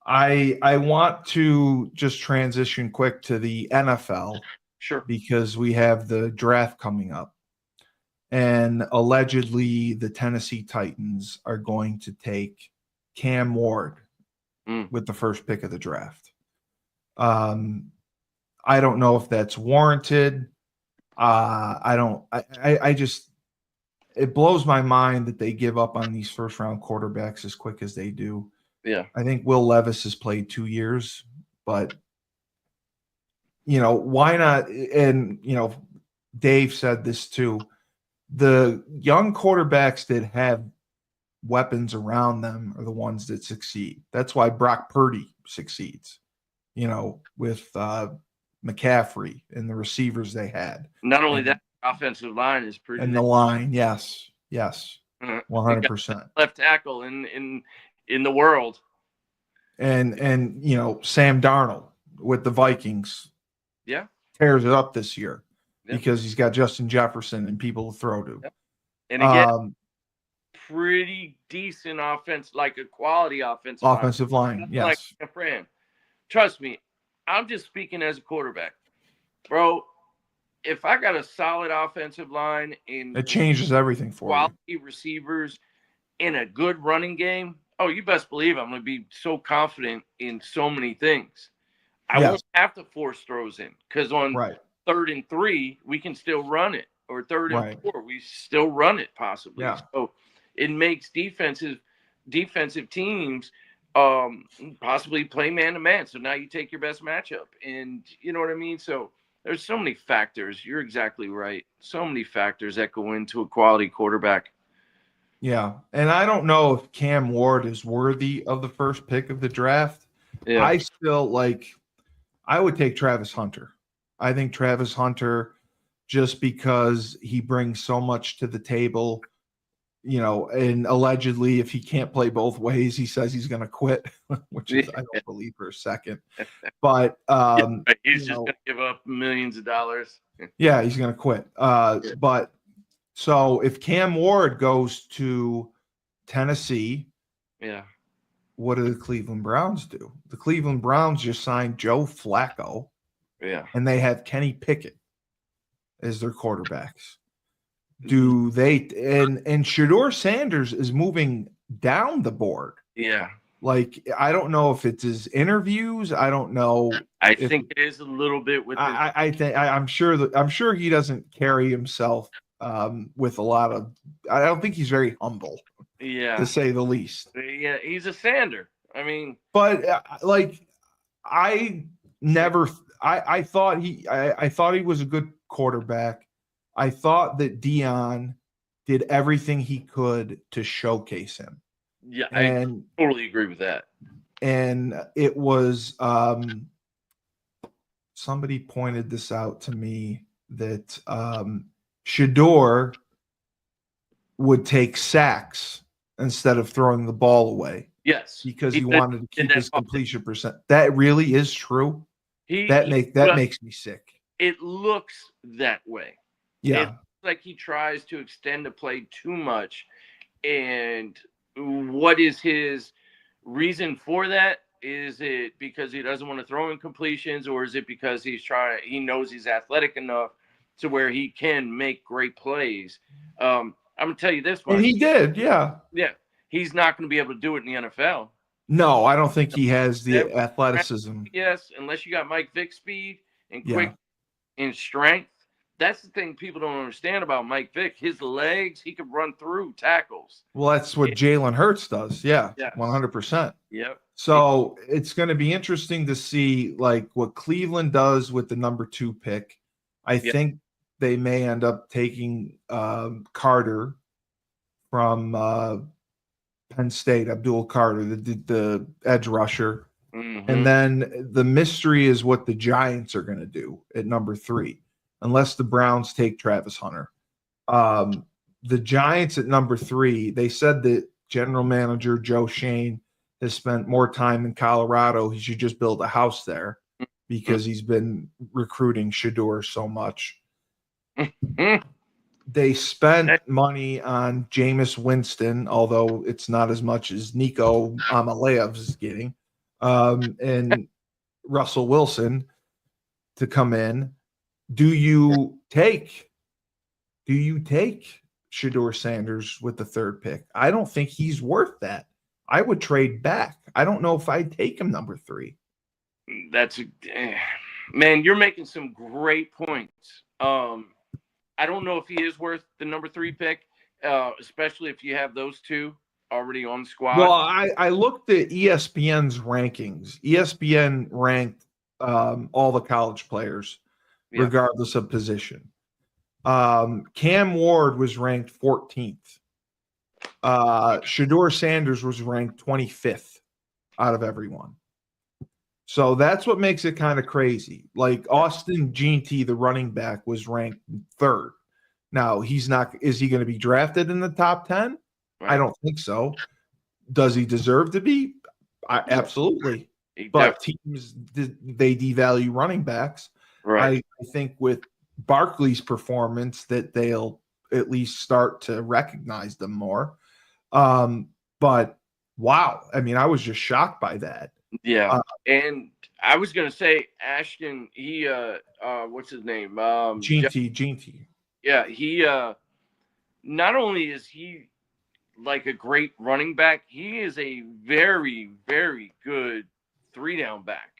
I want to just transition quick to the NFL. Sure. Because we have the draft coming up. And allegedly, the Tennessee Titans are going to take Cam Ward with the first pick of the draft. I don't know if that's warranted. I just, it blows my mind that they give up on these first round quarterbacks as quick as they do. Yeah. I think Will Levis has played 2 years, but why not? And, Dave said this too. The young quarterbacks that have weapons around them are the ones that succeed. That's why Brock Purdy succeeds, with McCaffrey and the receivers they had. Not only that, offensive line is pretty. And the line, yes, 100%. Left tackle in the world. And Sam Darnold with the Vikings. Yeah. Tears it up this year. Because he's got Justin Jefferson and people to throw to. Yep. And again, pretty decent offense, like a quality offensive line. Yes. Like a friend. Trust me, I'm just speaking as a quarterback. Bro, if I got a solid offensive line and it changes everything for quality receivers in a good running game, oh, you best believe I'm going to be so confident in so many things. I won't have to force throws in, because on 3rd and 3, we can still run it, or 3rd and 4, we still run it possibly. Yeah. So it makes defensive teams possibly play man to man. So now you take your best matchup, and you know what I mean? So there's so many factors. You're exactly right. So many factors that go into a quality quarterback. Yeah. And I don't know if Cam Ward is worthy of the first pick of the draft. Yeah. I still I would take Travis Hunter. I think Travis Hunter, just because he brings so much to the table, and allegedly, if he can't play both ways, he says he's going to quit, which is, I don't believe for a second. But he's just going to give up millions of dollars. Yeah, he's going to quit. But so if Cam Ward goes to Tennessee, what do the Cleveland Browns do? The Cleveland Browns just signed Joe Flacco. Yeah. And they have Kenny Pickett as their quarterbacks. Do they and Shedeur Sanders is moving down the board. Yeah. I don't know if it's his interviews. I don't know. I think it is a little bit with I'm sure he doesn't carry himself with a lot of, I don't think he's very humble. Yeah. To say the least. Yeah, he's a Sander. I mean, but I thought he was a good quarterback. I thought that Dion did everything he could to showcase him. Yeah, I totally agree with that. And it was somebody pointed this out to me that Shedeur would take sacks instead of throwing the ball away. Yes, because he wanted to keep his completion percent. That really is true. That makes me sick. It looks that way. Yeah. It looks like he tries to extend the play too much. And what is his reason for that? Is it because he doesn't want to throw in completions, or is it because he knows he's athletic enough to where he can make great plays? I'm going to tell you this one. And he did, yeah. Yeah. He's not going to be able to do it in the NFL. No, I don't think he has the athleticism. Yes, unless you got Mike Vick speed and quick and strength. That's the thing people don't understand about Mike Vick. His legs, he could run through tackles. Well, that's what Jalen Hurts does. Yeah, Yes. 100%. Yep. So it's going to be interesting to see like what Cleveland does with the number 2 pick. I think they may end up taking Carter from Penn State, Abdul Carter, the edge rusher. Mm-hmm. And then the mystery is what the Giants are going to do at number 3, unless the Browns take Travis Hunter. The Giants at number 3, they said that general manager Joe Shane has spent more time in Colorado. He should just build a house there because he's been recruiting Shedeur so much. They spent money on Jameis Winston, although it's not as much as Nico Amalev is getting, and Russell Wilson to come in. Do you take Shedeur Sanders with the 3rd pick? I don't think he's worth that. I would trade back. I don't know if I'd take him number 3. Man, you're making some great points. I don't know if he is worth the number 3 pick, especially if you have those 2 already on the squad. Well, I looked at ESPN's rankings. ESPN ranked all the college players, regardless of position. Cam Ward was ranked 14th. Shedeur Sanders was ranked 25th out of everyone. So that's what makes it kind of crazy. Like Austin Jeanty, the running back, was ranked 3rd. Now he's not. Is he going to be drafted in the top 10? Right. I don't think so. Does he deserve to be? Absolutely. But teams, they devalue running backs. Right. I think with Barkley's performance that they'll at least start to recognize them more. But wow, I mean, I was just shocked by that. Yeah, and I was gonna say Ashton. He what's his name? Jeanty. Yeah, he not only is he like a great running back, he is a very, very good 3-down back.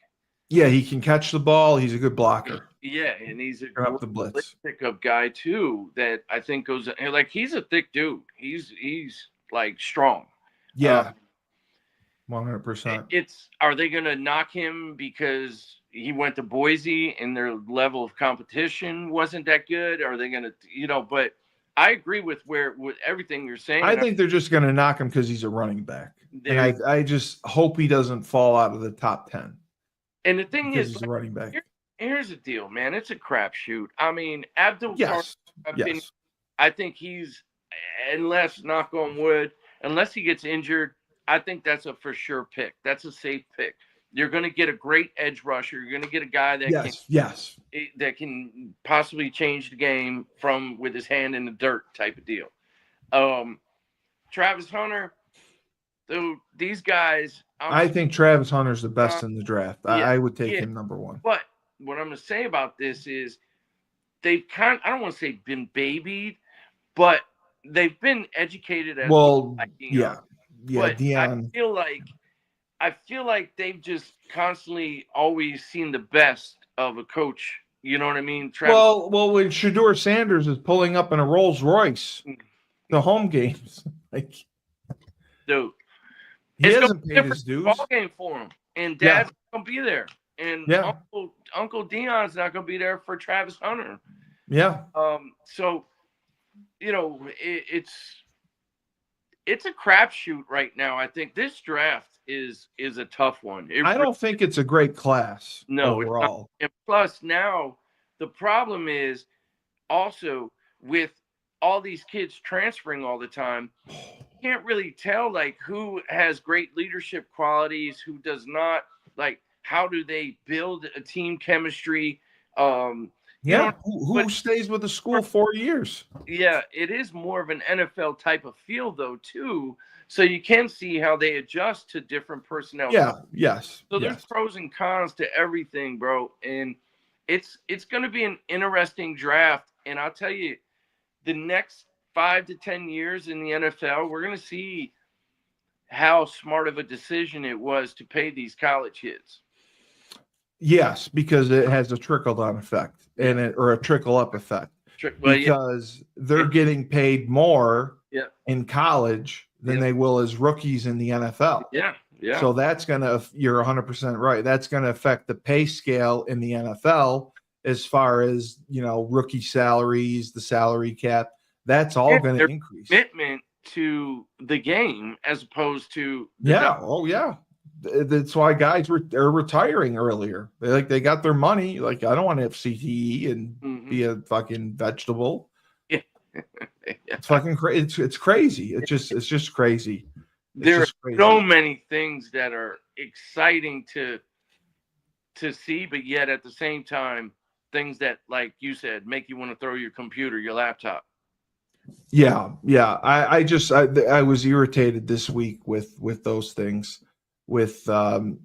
Yeah, he can catch the ball. He's a good blocker. Yeah, and he's a great the blitz pickup guy too. That I think goes like he's a thick dude. He's like strong. Yeah, 100%. Are they going to knock him because he went to Boise and their level of competition wasn't that good? Are they going to But I agree with everything you're saying. I think they're just going to knock him because he's a running back. And I just hope he doesn't fall out of the top 10. And the thing is, he's a running back. Here's the deal, man. It's a crapshoot. I mean, Abdul yes. I think he's, unless, knock on wood, unless he gets injured, I think that's a for sure pick. That's a safe pick. You're going to get a great edge rusher. You're going to get a guy that that can possibly change the game with his hand in the dirt type of deal. Travis Hunter, dude, these guys. I think Travis Hunter's the best in the draft. I would take him number 1. But what I'm going to say about this is they've I don't want to say been babied, but they've been educated as Yeah, Deion. I feel like they've just constantly always seen the best of a coach. You know what I mean? Well, when Shedeur Sanders is pulling up in a Rolls Royce, the home games, like, dude, he hasn't paid his dues. Ball game for him, and Dad's gonna be there, and Uncle Dion's not gonna be there for Travis Hunter. Yeah. So, it's a crapshoot right now. I think this draft is a tough one. I don't think it's a great class. No, overall. And plus, now the problem is also with all these kids transferring all the time. You can't really tell like who has great leadership qualities, who does not. Like, how do they build a team chemistry? Who stays with the school 4 years? Yeah, it is more of an NFL type of feel, though, too. So you can see how they adjust to different personnel. Yeah, yes. So there's pros and cons to everything, bro. And it's going to be an interesting draft. And I'll tell you, the next 5 to 10 years in the NFL, we're going to see how smart of a decision it was to pay these college kids. Yes, because it has a trickle-down effect or a trickle-up effect. Because they're getting paid more in college than they will as rookies in the NFL. Yeah. So that's you're 100% right. That's going to affect the pay scale in the NFL as far as, rookie salaries, the salary cap. That's all going to increase. Commitment to the game as opposed to Oh yeah. That's why guys are retiring earlier. They got their money. Like, I don't want to have CTE and be a fucking vegetable. Yeah. It's fucking crazy. It's crazy. It's just crazy. There are so many things that are exciting to see, but yet at the same time, things that, like you said, make you want to throw your computer, your laptop. Yeah. I was irritated this week with those things, with the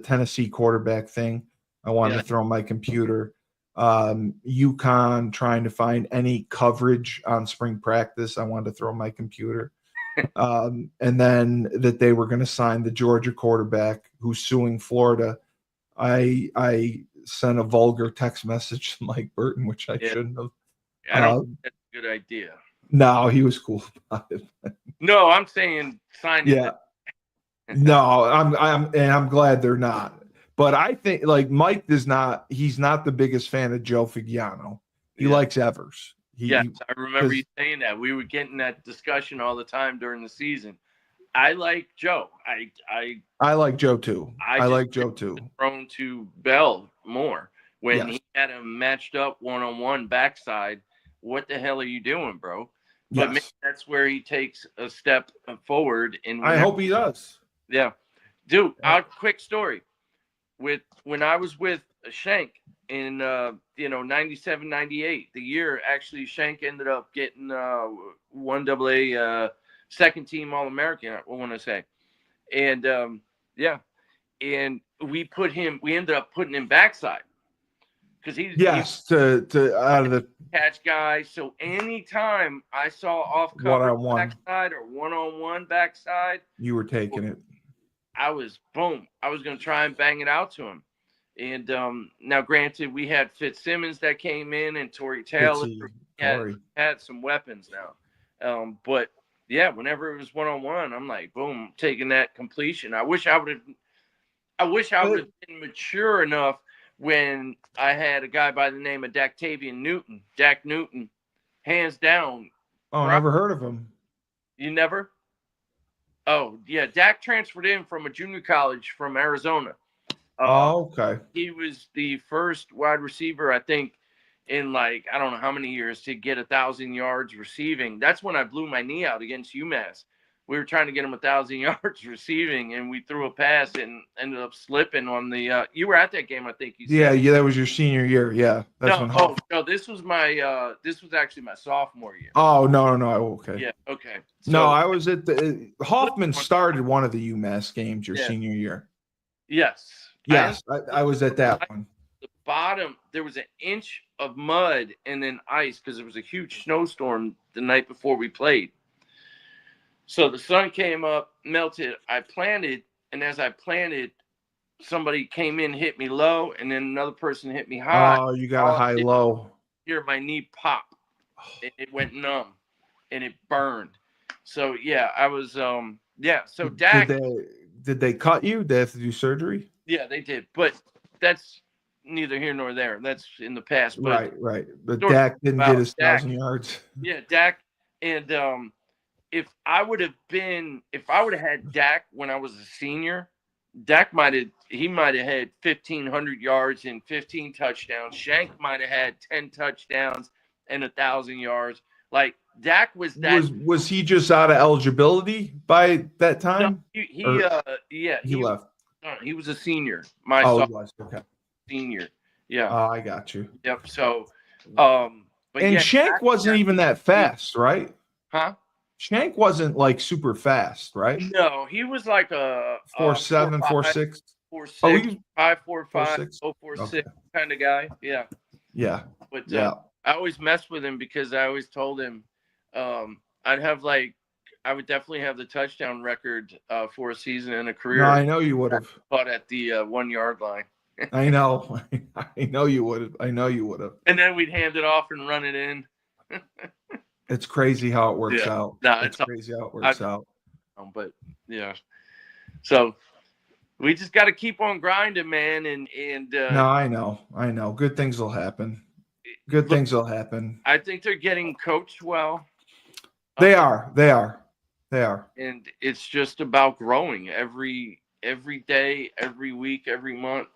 Tennessee quarterback thing. I wanted to throw my computer. UConn trying to find any coverage on spring practice. I wanted to throw my computer. And then that they were going to sign the Georgia quarterback who's suing Florida. I sent a vulgar text message to Mike Burton, which I shouldn't have. I don't think that's a good idea. No, he was cool about it. No, I'm saying sign it. Yeah. No, I'm glad they're not. But I think, like, Mike he's not the biggest fan of Joe Figiano. He likes Evers. I remember you saying that. We were getting that discussion all the time during the season. I like Joe. I like Joe too. I like Joe too. Thrown to Bell more when he had him matched up one-on-one backside. What the hell are you doing, bro? But maybe that's where he takes a step forward. I hope he does. Yeah. Dude, quick story. When I was with Shank in 97, 98, the year actually Shank ended up getting 1AA second team All-American, I want to say. And and we ended up putting him backside. Because he's to out of the catch guy. So anytime I saw off cover backside or one-on-one backside, you were taking it. I was going to try and bang it out to him. And now, granted, we had Fitzsimmons that came in and Torrey Taylor had some weapons now. But yeah, whenever it was one-on-one, I'm like, boom, taking that completion. I wish I would have been mature enough when I had a guy by the name of Dak Newton, hands down. Oh, I never heard of him. You never? Oh, yeah. Dak transferred in from a junior college from Arizona. Okay. He was the first wide receiver, I think, in I don't know how many years to get 1,000 yards receiving. That's when I blew my knee out against UMass. We were trying to get him 1,000 yards receiving, and we threw a pass and ended up slipping on the. You were at that game, I think. Yeah, that was your senior year. Yeah, no, this was my. This was actually my sophomore year. Oh no, okay. Yeah, okay. So, no, I was at the Hoffman started one of the UMass games your senior year. Yes. Yes, I was at that one. The bottom, there was an inch of mud and then ice because there was a huge snowstorm the night before we played. So the sun came up, melted. I planted, and as I planted, somebody came in, hit me low, and then another person hit me high. Oh, you got a high-low. Here, my knee popped. It went numb, and it burned. So, yeah, I was So, Dak. Did they cut you? Did they have to do surgery? Yeah, they did. But that's neither here nor there. That's in the past. But right. But Dak didn't get his 1,000 yards. Yeah, Dak. And if I would have had Dak when I was a senior, Dak might have had 1,500 yards and 15 touchdowns. Shank might have had 10 touchdowns and 1,000 yards. Like Dak was that. Was he just out of eligibility by that time? No, he left. He was a senior. He was okay. Senior. Yeah. Oh, I got you. Yep. So, but Shank wasn't even that fast, right? Huh? Shank wasn't super fast, right? No, he was like a 4.7, 4.6, 4.6, 5.45, 0.46 kind of guy. Yeah. Yeah. But I always messed with him because I always told him I'd have I would definitely have the touchdown record for a season and a career. No, I know you would have. But at the 1 yard line. I know. I know you would have. I know you would have. And then we'd hand it off and run it in. It's crazy how it works out. No, it's crazy how it works out. But yeah, so we just got to keep on grinding, man. And no, I know. Good things will happen. Things will happen. I think they're getting coached well. They are. And it's just about growing every day, every week, every month.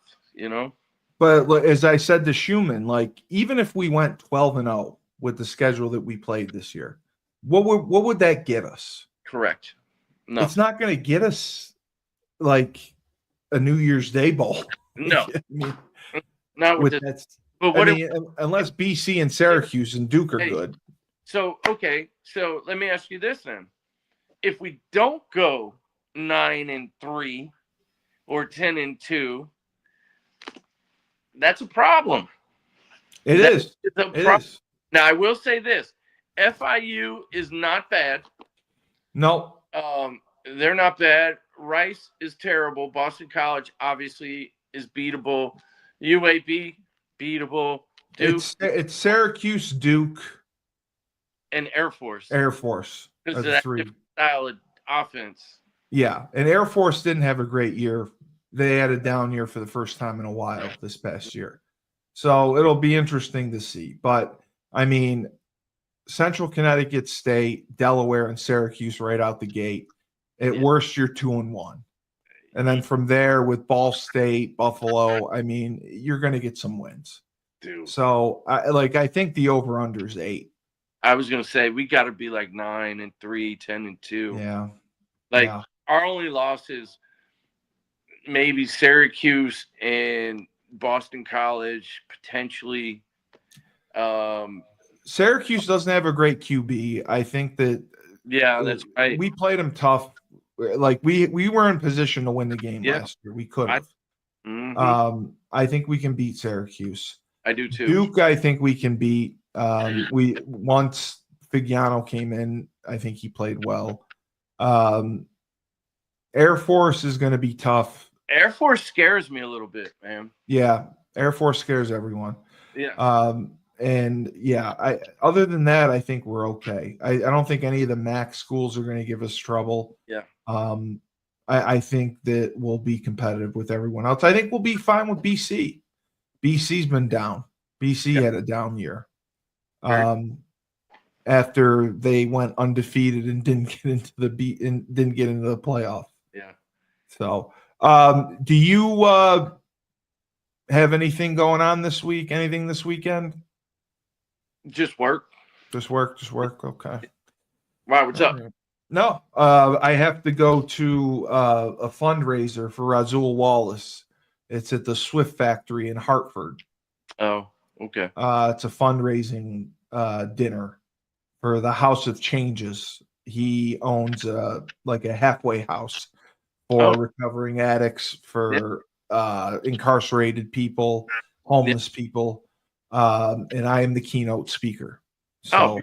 But as I said to Schumann, like even if we went 12-0 with the schedule that we played this year, what would that get us? Correct. No, it's not going to get us like a New Year's Day bowl. No, I mean, not with that. But what unless BC and Syracuse and Duke are good. So let me ask you this then: if we don't go 9-3 or 10-2. That's a problem. It is. Now, I will say this. FIU is not bad. No. They're not bad. Rice is terrible. Boston College, obviously, is beatable. UAB, beatable. Duke. It's Syracuse, Duke. And Air Force. Because of that different style of offense. Yeah, and Air Force didn't have a great year. They had a down year for the first time in a while this past year. So it'll be interesting to see. But, I mean, Central Connecticut State, Delaware, and Syracuse right out the gate. At worst, you're 2-1. And then from there with Ball State, Buffalo, I mean, you're going to get some wins. Dude. So, I think the over-under is 8. I was going to say, we got to be like 9-3, 10-2. Yeah. Our only loss is maybe Syracuse and Boston College, potentially. Syracuse doesn't have a great QB. I think that that's right. We played them tough. Like we were in position to win the game last year. We could have. I think we can beat Syracuse. I do too. Duke, I think we can beat. Once Figiano came in, I think he played well. Air Force is going to be tough. Air Force scares me a little bit, man. Yeah, Air Force scares everyone. Yeah. Other than that, I think we're okay. I don't think any of the MAC schools are going to give us trouble. Yeah. I think that we'll be competitive with everyone else. I think we'll be fine with BC. BC's been down. BC had a down year. After they went undefeated and didn't get into the playoff. Yeah. So, do you have anything going on this week? Anything this weekend? Just work. Just work. Okay. Wow, what's up? No, I have to go to a fundraiser for Razul Wallace. It's at the Swift Factory in Hartford. Oh, okay. It's a fundraising dinner for the House of Changes. He owns a halfway house for recovering addicts, for incarcerated people, homeless people, and I am the keynote speaker. So,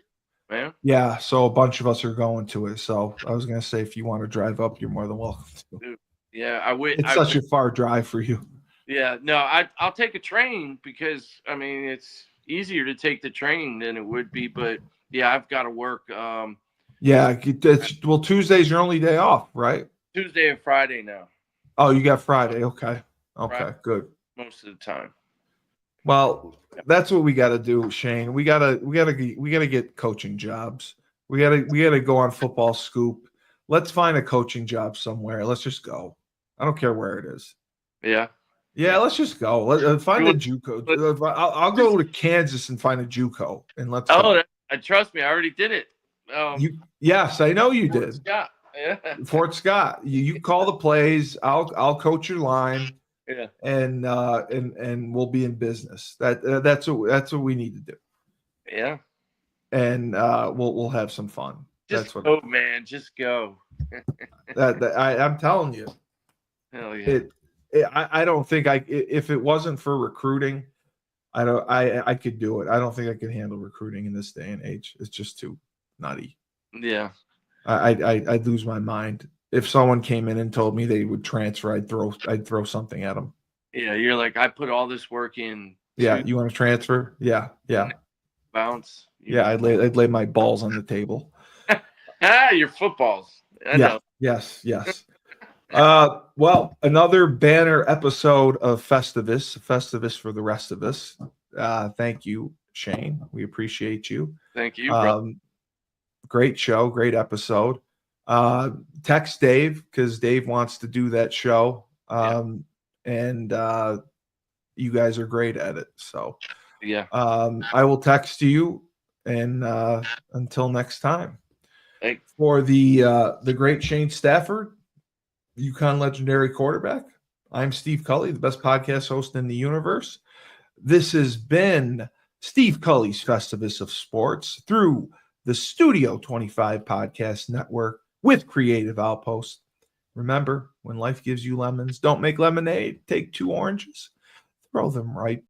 man. Yeah, so a bunch of us are going to it. So I was going to say, if you want to drive up, you're more than welcome to. Dude, yeah, I would. It's such a far drive for you. Yeah, no, I'll take a train because, I mean, it's easier to take the train than it would be. But, yeah, I've got to work. Tuesday's your only day off, right? Tuesday and Friday now. Oh, you got Friday. Okay, Friday, good. Most of the time. Well, that's what we got to do, Shane. We gotta get coaching jobs. We gotta go on Football Scoop. Let's find a coaching job somewhere. Let's just go. I don't care where it is. Yeah. Yeah, let's just go. Let's find a JUCO. I'll go to Kansas and find a JUCO, and let's. Oh, trust me, I already did it. Yes, I know you did. Scott. Yeah. Fort Scott. You call the plays. I'll coach your line. Yeah. And we'll be in business. That's what we need to do. Yeah. And we'll have some fun. Just go. I'm telling you. Hell yeah. I don't think if it wasn't for recruiting, I could do it. I don't think I could handle recruiting in this day and age. It's just too nutty. Yeah. I'd lose my mind. If someone came in and told me they would transfer, I'd throw something at them. Yeah, you're like, I put all this work in. Yeah, you want to transfer? Yeah. Bounce. Yeah, I'd lay my balls on the table. Your footballs. I know. Yes. Well, another banner episode of Festivus for the rest of us. Thank you, Shane. We appreciate you. Thank you, brother. Great show, great episode. Text Dave because Dave wants to do that show. And you guys are great at it. So yeah. I will text you, and until next time. Thanks. For the great Shane Stafford, UConn legendary quarterback, I'm Steve Cully, the best podcast host in the universe. This has been Steve Cully's Festivus of Sports through the Studio 25 Podcast Network with Creative Outpost. Remember, when life gives you lemons, don't make lemonade. Take 2 oranges, throw them right